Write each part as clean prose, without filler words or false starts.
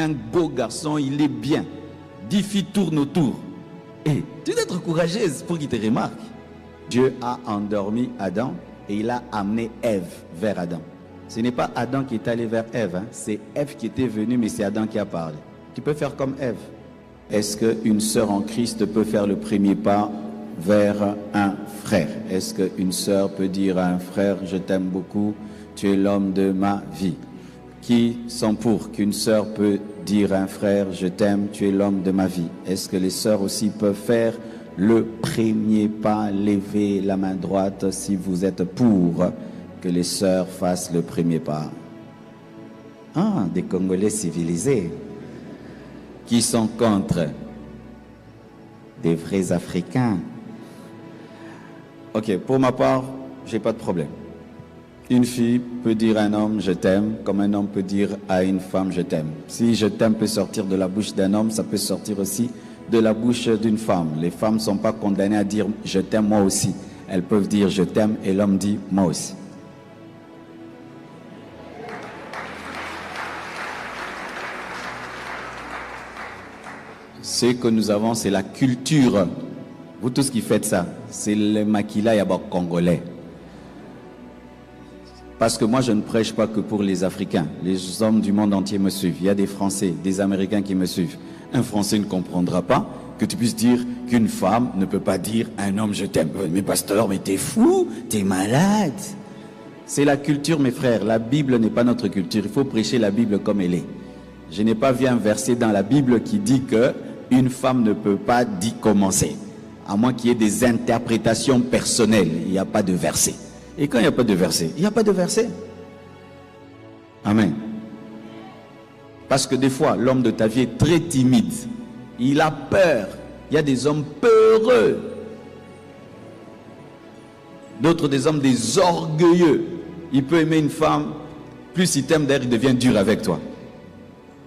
Un beau garçon, il est bien. 10 filles tournent autour. Et tu dois être courageuse pour qu'il te remarque. Dieu a endormi Adam et il a amené Ève vers Adam. Ce n'est pas Adam qui est allé vers Ève, hein. C'est Ève qui était venue, mais c'est Adam qui a parlé. Tu peux faire comme Ève. Est-ce qu'une sœur en Christ peut faire le premier pas vers un frère? Est-ce qu'une sœur peut dire à un frère, je t'aime beaucoup, tu es l'homme de ma vie? Qui sont pour qu'une sœur peut dire à un frère, je t'aime, tu es l'homme de ma vie? Est-ce que les sœurs aussi peuvent faire le premier pas? Levez la main droite si vous êtes pour que les sœurs fassent le premier pas. Ah, des Congolais civilisés. Qui sont contre? Des vrais Africains. Ok, pour ma part, j'ai pas de problème. Une fille peut dire à un homme je t'aime, comme un homme peut dire à une femme je t'aime. Si je t'aime peut sortir de la bouche d'un homme, ça peut sortir aussi de la bouche d'une femme. Les femmes ne sont pas condamnées à dire je t'aime moi aussi. Elles peuvent dire je t'aime et l'homme dit moi aussi. Ce que nous avons, c'est la culture. Vous tous qui faites ça, c'est le maquila yaba congolais. Parce que moi, je ne prêche pas que pour les Africains. Les hommes du monde entier me suivent. Il y a des Français, des Américains qui me suivent. Un Français ne comprendra pas que tu puisses dire qu'une femme ne peut pas dire à un homme je t'aime. Mais pasteur, mais t'es fou, t'es malade. C'est la culture, mes frères. La Bible n'est pas notre culture. Il faut prêcher la Bible comme elle est. Je n'ai pas vu un verset dans la Bible qui dit que une femme ne peut pas commencer. À moins qu'il y ait des interprétations personnelles. Il n'y a pas de verset. Et quand il n'y a pas de verset, il n'y a pas de verset. Amen. Parce que des fois, l'homme de ta vie est très timide. Il a peur. Il y a des hommes peureux. D'autres des hommes des orgueilleux. Il peut aimer une femme. Plus il t'aime, d'ailleurs, il devient dur avec toi.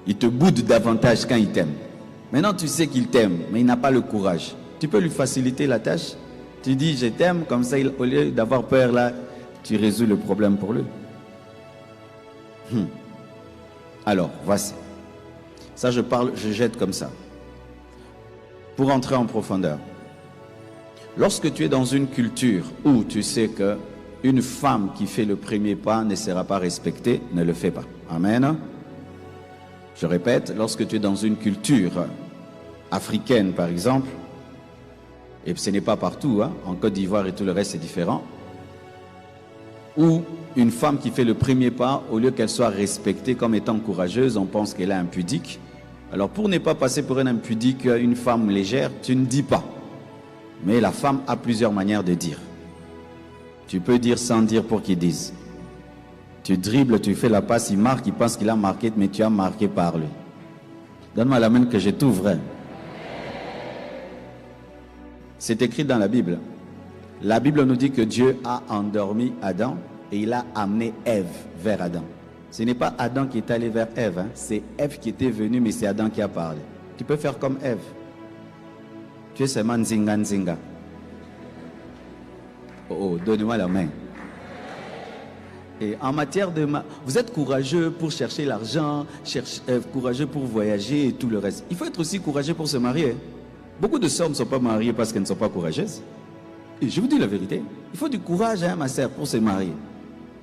Il te boude davantage quand il t'aime. Maintenant, tu sais qu'il t'aime, mais il n'a pas le courage. Tu peux lui faciliter la tâche. Tu dis, je t'aime, comme ça, au lieu d'avoir peur, là, tu résous le problème pour lui. Alors, voici. Ça, je parle, je jette comme ça. Pour entrer en profondeur. Lorsque tu es dans une culture où tu sais qu'une femme qui fait le premier pas ne sera pas respectée, ne le fais pas. Amen. Je répète, lorsque tu es dans une culture africaine, par exemple, et ce n'est pas partout, hein, en Côte d'Ivoire et tout le reste c'est différent, où une femme qui fait le premier pas, au lieu qu'elle soit respectée comme étant courageuse, on pense qu'elle est impudique. Alors pour ne pas passer pour une impudique, une femme légère, tu ne dis pas. Mais la femme a plusieurs manières de dire. Tu peux dire sans dire pour qu'il dise. Tu dribbles, tu fais la passe, il marque, il pense qu'il a marqué, mais tu as marqué par lui. Donne-moi la main que j'ai tout vrai. C'est écrit dans la Bible. La Bible nous dit que Dieu a endormi Adam et il a amené Ève vers Adam. Ce n'est pas Adam qui est allé vers Ève, hein. C'est Ève qui était venue, mais c'est Adam qui a parlé. Tu peux faire comme Ève. Tu es seulement nzinga nzinga. Oh, donne-moi la main. Et en matière de... Vous êtes courageux pour chercher l'argent, courageux pour voyager et tout le reste. Il faut être aussi courageux pour se marier. Beaucoup de sœurs ne sont pas mariées parce qu'elles ne sont pas courageuses. Et je vous dis la vérité. Il faut du courage, hein, ma sœur, pour se marier.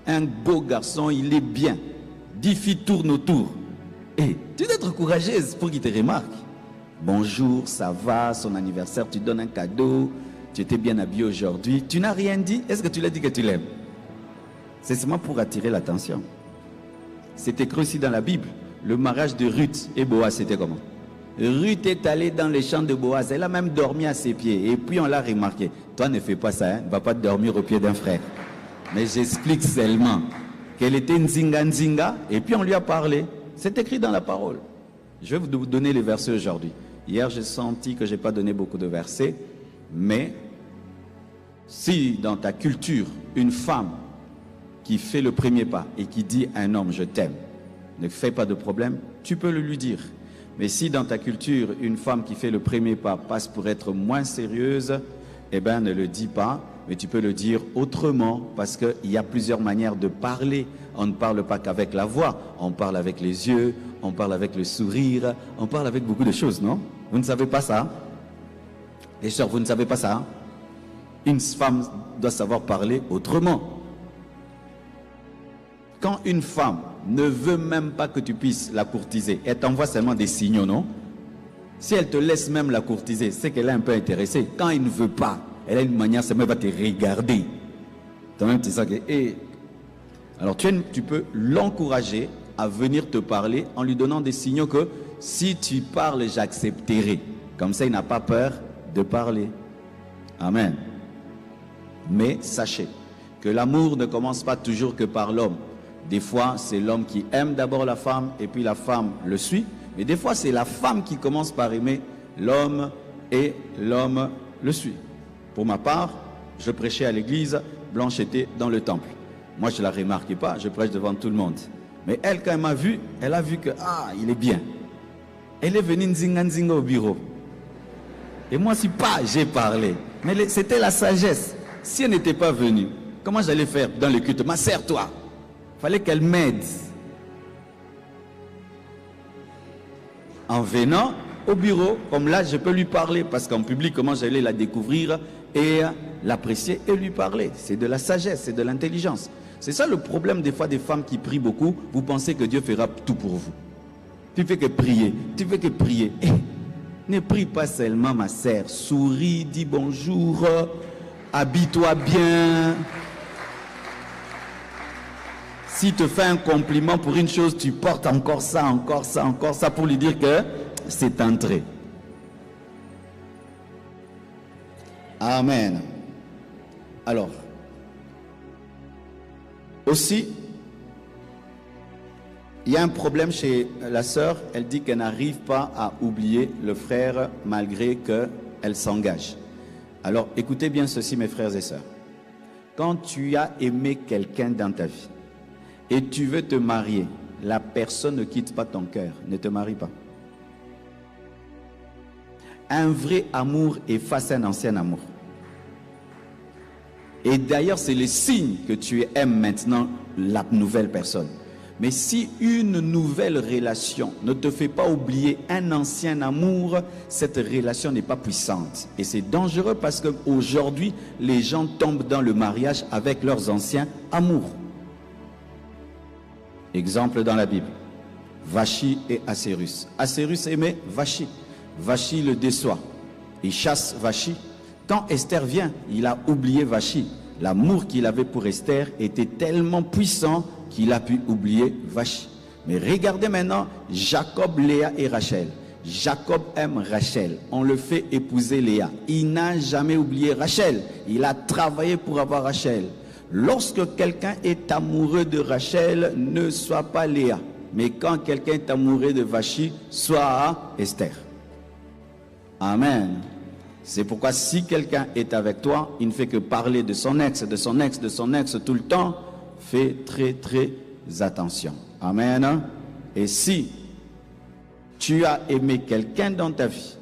Un beau garçon, il est bien. 10 filles tournent autour. Et tu dois être courageuse pour qu'il te remarque. Bonjour, ça va, son anniversaire, tu donnes un cadeau. Tu étais bien habillé aujourd'hui. Tu n'as rien dit. Est-ce que tu l'as dit que tu l'aimes? C'est seulement pour attirer l'attention. C'est écrit aussi dans la Bible. Le mariage de Ruth et Boaz, c'était comment? Ruth est allée dans les champs de Boaz. Elle a même dormi à ses pieds. Et puis on l'a remarqué. Toi, ne fais pas ça. Hein? Ne va pas dormir au pied d'un frère. Mais j'explique seulement qu'elle était nzinga nzinga. Et puis on lui a parlé. C'est écrit dans la parole. Je vais vous donner les versets aujourd'hui. Hier, j'ai senti que je n'ai pas donné beaucoup de versets. Mais si dans ta culture, une femme qui fait le premier pas et qui dit à un homme je t'aime, ne fais pas de problème, tu peux le lui dire. Mais si dans ta culture, une femme qui fait le premier pas passe pour être moins sérieuse, eh bien ne le dis pas, mais tu peux le dire autrement, parce qu'il y a plusieurs manières de parler. On ne parle pas qu'avec la voix, on parle avec les yeux, on parle avec le sourire, on parle avec beaucoup de choses, non? Vous ne savez pas ça? Les sœurs, vous ne savez pas ça? Une femme doit savoir parler autrement. Quand une femme ne veut même pas que tu puisses la courtiser, elle t'envoie seulement des signaux, non? Si elle te laisse même la courtiser, c'est qu'elle est un peu intéressée. Quand elle ne veut pas, elle a une manière, seulement elle va te regarder. Toi-même, tu sais que... Alors tu peux l'encourager à venir te parler en lui donnant des signaux que si tu parles, j'accepterai. Comme ça, il n'a pas peur de parler. Amen. Mais sachez que l'amour ne commence pas toujours que par l'homme. Des fois, c'est l'homme qui aime d'abord la femme et puis la femme le suit. Mais des fois, c'est la femme qui commence par aimer l'homme et l'homme le suit. Pour ma part, je prêchais à l'église, Blanche était dans le temple. Moi, je ne la remarquais pas, je prêche devant tout le monde. Mais elle, quand elle m'a vu, elle a vu que, ah, il est bien. Elle est venue nzinga au bureau. Et moi, si pas, j'ai parlé. Mais c'était la sagesse. Si elle n'était pas venue, comment j'allais faire dans le culte? Ma sœur, toi, il fallait qu'elle m'aide. En venant au bureau, comme là, je peux lui parler. Parce qu'en public, comment j'allais la découvrir et l'apprécier et lui parler. C'est de la sagesse, c'est de l'intelligence. C'est ça le problème des fois des femmes qui prient beaucoup. Vous pensez que Dieu fera tout pour vous. Tu fais que prier, tu fais que prier. Et ne prie pas seulement, ma sœur. Souris, dis bonjour, habille-toi bien. Si te fait un compliment pour une chose, tu portes encore ça, encore ça, encore ça pour lui dire que c'est entré. Amen. Alors, aussi, il y a un problème chez la sœur. Elle dit qu'elle n'arrive pas à oublier le frère malgré qu'elle s'engage. Alors, écoutez bien ceci, mes frères et sœurs. Quand tu as aimé quelqu'un dans ta vie et tu veux te marier, la personne ne quitte pas ton cœur. Ne te marie pas. Un vrai amour efface un ancien amour. Et d'ailleurs, c'est le signe que tu aimes maintenant la nouvelle personne. Mais si une nouvelle relation ne te fait pas oublier un ancien amour, cette relation n'est pas puissante. Et c'est dangereux parce qu'aujourd'hui, les gens tombent dans le mariage avec leurs anciens amours. Exemple dans la Bible. Vachi et Assérus. Assérus aimait Vachi. Vachi le déçoit. Il chasse Vachi. Quand Esther vient, il a oublié Vachi. L'amour qu'il avait pour Esther était tellement puissant qu'il a pu oublier Vachi. Mais regardez maintenant Jacob, Léa et Rachel. Jacob aime Rachel. On le fait épouser Léa. Il n'a jamais oublié Rachel. Il a travaillé pour avoir Rachel. Lorsque quelqu'un est amoureux de Rachel, ne sois pas Léa. Mais quand quelqu'un est amoureux de Vachi, sois Esther. Amen. C'est pourquoi si quelqu'un est avec toi, il ne fait que parler de son ex, de son ex, de son ex tout le temps. Fais très très attention. Amen. Et si tu as aimé quelqu'un dans ta vie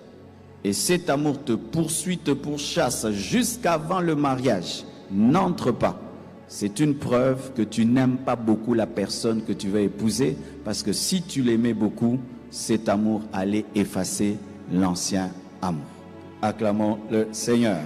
et cet amour te poursuit, te pourchasse jusqu'avant le mariage, n'entre pas. C'est une preuve que tu n'aimes pas beaucoup la personne que tu vas épouser, parce que si tu l'aimais beaucoup, cet amour allait effacer l'ancien amour. Acclamons le Seigneur.